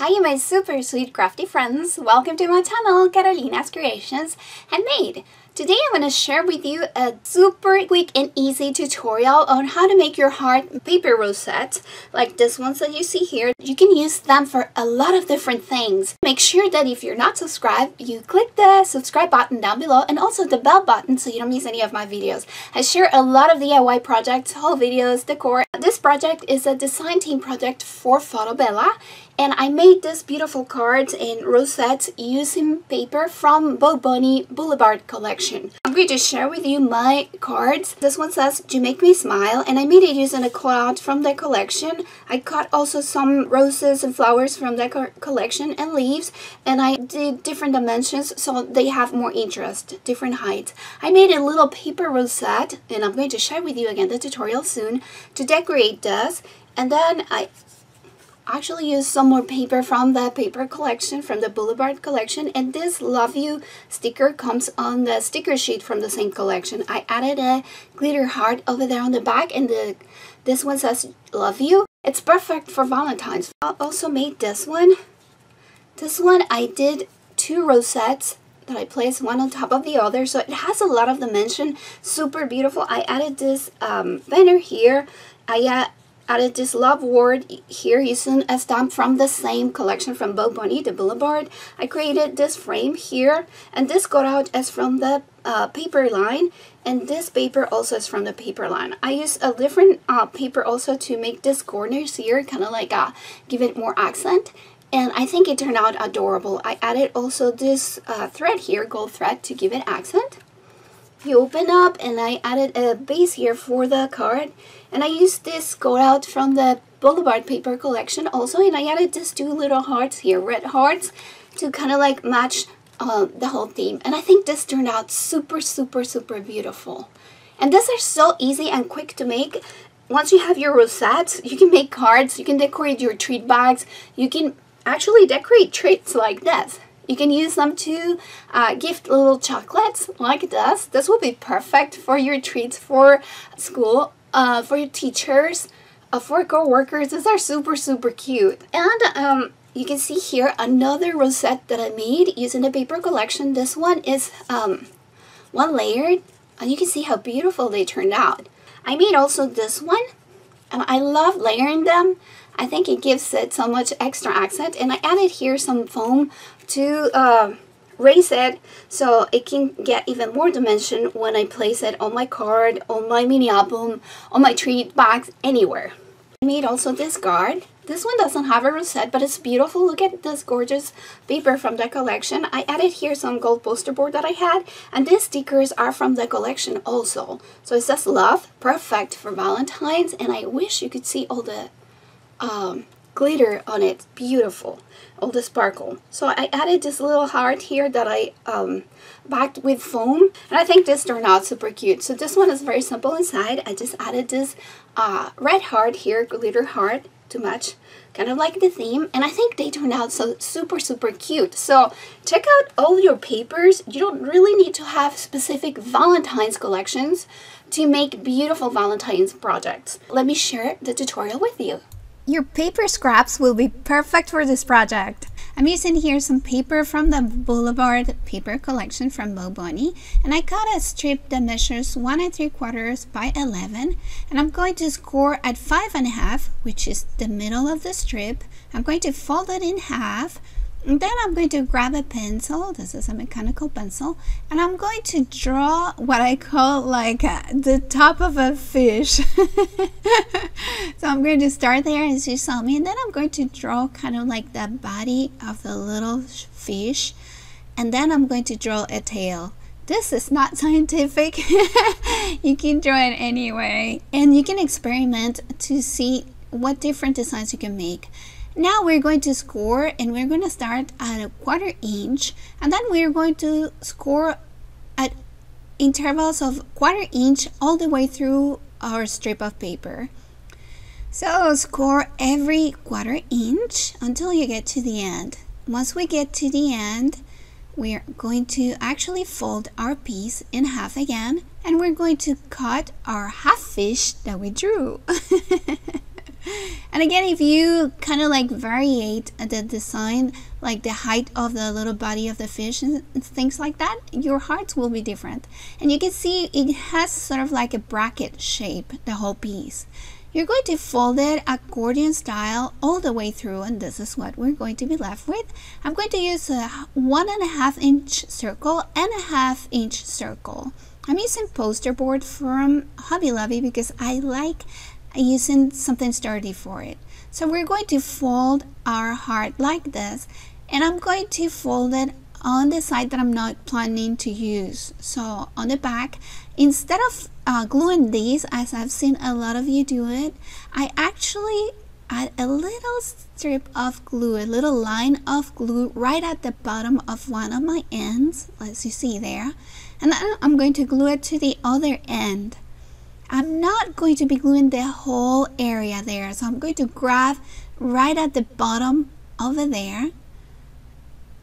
Hi my super sweet crafty friends, welcome to my channel Carolina's Creations Handmade. Today I'm going to share with you a super quick and easy tutorial on how to make your heart paper rosette like this ones that you see here. You can use them for a lot of different things. Make sure that if you're not subscribed, you click the subscribe button down below and also the bell button so you don't miss any of my videos. I share a lot of DIY projects, haul videos, decor. This project is a design team project for FotoBella. And I made this beautiful cards in rosettes using paper from Bo Bunny Boulevard Collection. I'm going to share with you my cards. This one says, "You make me smile," and I made it using a cutout from the collection. I cut also some roses and flowers from the collection and leaves, and I did different dimensions so they have more interest, different heights. I made a little paper rosette, and I'm going to share with you again the tutorial soon to decorate this. And then I actually use some more paper from the paper collection from the Boulevard Collection, and this love you sticker comes on the sticker sheet from the same collection. I added a glitter heart over there on the back, and this one says love you. It's perfect for Valentine's. I also made this one. This one I did two rosettes that I placed one on top of the other, so it has a lot of dimension, super beautiful. I added this banner here. I added this love word here using a stamp from the same collection from Bo Bunny, the Boulevard. I created this frame here, and this cutout is from the paper line, and this paper also is from the paper line. I used a different paper also to make this corners here, kind of like give it more accent, and I think it turned out adorable. I added also this thread here, gold thread, to give it accent. You open up, and I added a base here for the card, and I used this cutout from the Boulevard paper collection also, and I added these two little hearts here, red hearts, to kind of like match the whole theme. And I think this turned out super beautiful. And these are so easy and quick to make. Once you have your rosettes, you can make cards, you can decorate your treat bags, you can actually decorate treats like this. You can use them to gift little chocolates like this. This will be perfect for your treats for school, for your teachers, for co-workers. These are super cute. And you can see here another rosette that I made using the paper collection. This one is one layered, and you can see how beautiful they turned out. I made also this one, and I love layering them. I think it gives it so much extra accent, and I added here some foam to raise it so it can get even more dimension when I place it on my card, on my mini album, on my treat bags, anywhere. I made also this card. This one doesn't have a rosette, but it's beautiful. Look at this gorgeous paper from the collection. I added here some gold poster board that I had, and these stickers are from the collection also. So it says love, perfect for Valentine's, and I wish you could see all the glitter on it. Beautiful, all the sparkle. So I added this little heart here that I backed with foam, and I think this turned out super cute. So this one is very simple inside. I just added this red heart here, glitter heart, to match kind of like the theme, and I think they turned out so super cute. So check out all your papers. You don't really need to have specific Valentine's collections to make beautiful Valentine's projects. Let me share the tutorial with you. Your paper scraps will be perfect for this project. I'm using here some paper from the Boulevard paper collection from Bo Bunny, and I cut a strip that measures 1 3/4 by 11, and I'm going to score at 5 1/2, which is the middle of the strip. I'm going to fold it in half, and then I'm going to grab a pencil. This is a mechanical pencil, and I'm going to draw what I call like the top of a fish. So I'm going to start there as you saw me, and then I'm going to draw kind of like the body of the little fish, and then I'm going to draw a tail. This is not scientific. You can draw it anyway, and you can experiment to see what different designs you can make. Now we're going to score, and we're going to start at a 1/4 inch, and then we're going to score at intervals of 1/4 inch all the way through our strip of paper. So score every 1/4 inch until you get to the end. Once we get to the end, we're going to actually fold our piece in half again, and we're going to cut our half fish that we drew. And again, if you kind of like variate the design, like the height of the little body of the fish and things like that, your hearts will be different. And you can see it has sort of like a bracket shape, the whole piece. You're going to fold it accordion style all the way through, and this is what we're going to be left with. I'm going to use a 1.5 inch circle and a 1/2 inch circle. I'm using poster board from Hobby Lobby because I like using something sturdy for it. So we're going to fold our heart like this, and I'm going to fold it on the side that I'm not planning to use. So on the back, instead of gluing these, as I've seen a lot of you do it, I actually add a little strip of glue, a little line of glue right at the bottom of one of my ends, as you see there. And then I'm going to glue it to the other end. I'm not going to be gluing the whole area there, so I'm going to grab right at the bottom over there.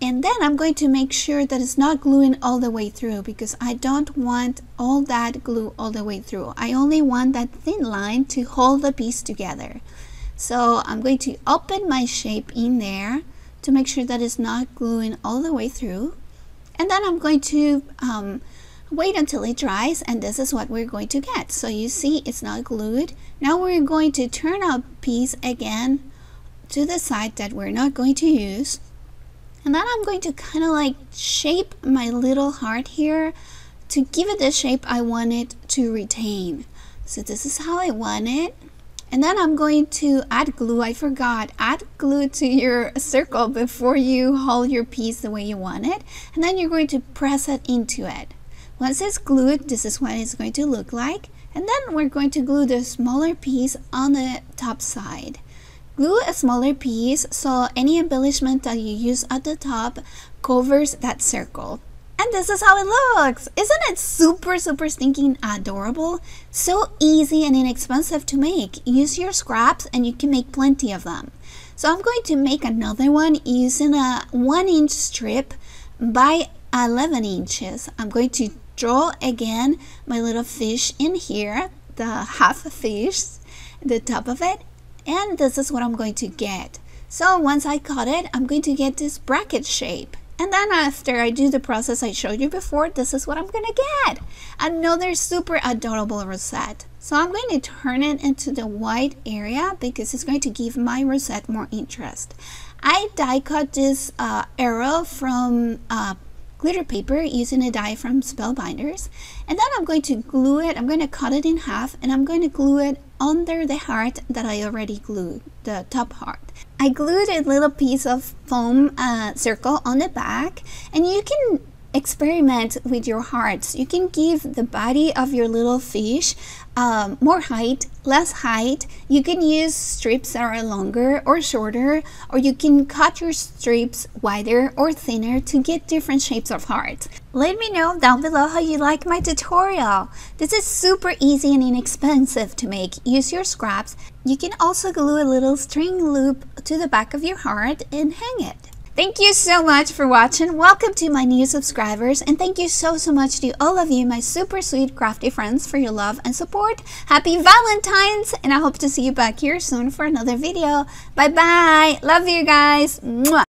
And then I'm going to make sure that it's not gluing all the way through, because I don't want all that glue all the way through. I only want that thin line to hold the piece together. So I'm going to open my shape in there to make sure that it's not gluing all the way through. And then I'm going to wait until it dries, and this is what we're going to get. So you see it's not glued. Now we're going to turn our piece again to the side that we're not going to use. And then I'm going to kind of like shape my little heart here to give it the shape I want it to retain. So this is how I want it. And then I'm going to add glue. I forgot, add glue to your circle before you hold your piece the way you want it. And then you're going to press it into it. Once it's glued, this is what it's going to look like. And then we're going to glue the smaller piece on the top side. Glue a smaller piece so any embellishment that you use at the top covers that circle. And this is how it looks. Isn't it super stinking adorable? So easy and inexpensive to make. Use your scraps and you can make plenty of them. So I'm going to make another one using a 1-inch strip by 11 inches. I'm going to draw again my little fish in here, the half fish, the top of it. And this is what I'm going to get. So once I cut it, I'm going to get this bracket shape. And then after I do the process I showed you before, this is what I'm going to get. Another super adorable rosette. So I'm going to turn it into the white area because it's going to give my rosette more interest. I die cut this arrow from glitter paper using a die from Spellbinders. And then I'm going to glue it. I'm going to cut it in half and I'm going to glue it under the heart that I already glued, the top heart. I glued a little piece of foam circle on the back, and you can experiment with your hearts. You can give the body of your little fish more height, less height. You can use strips that are longer or shorter, or you can cut your strips wider or thinner to get different shapes of hearts. Let me know down below how you like my tutorial. This is super easy and inexpensive to make. Use your scraps. You can also glue a little string loop to the back of your heart and hang it. Thank you so much for watching. Welcome to my new subscribers, and thank you so much to all of you, my super sweet crafty friends, for your love and support. Happy Valentine's, and I hope to see you back here soon for another video. Bye bye. Love you guys. Mwah.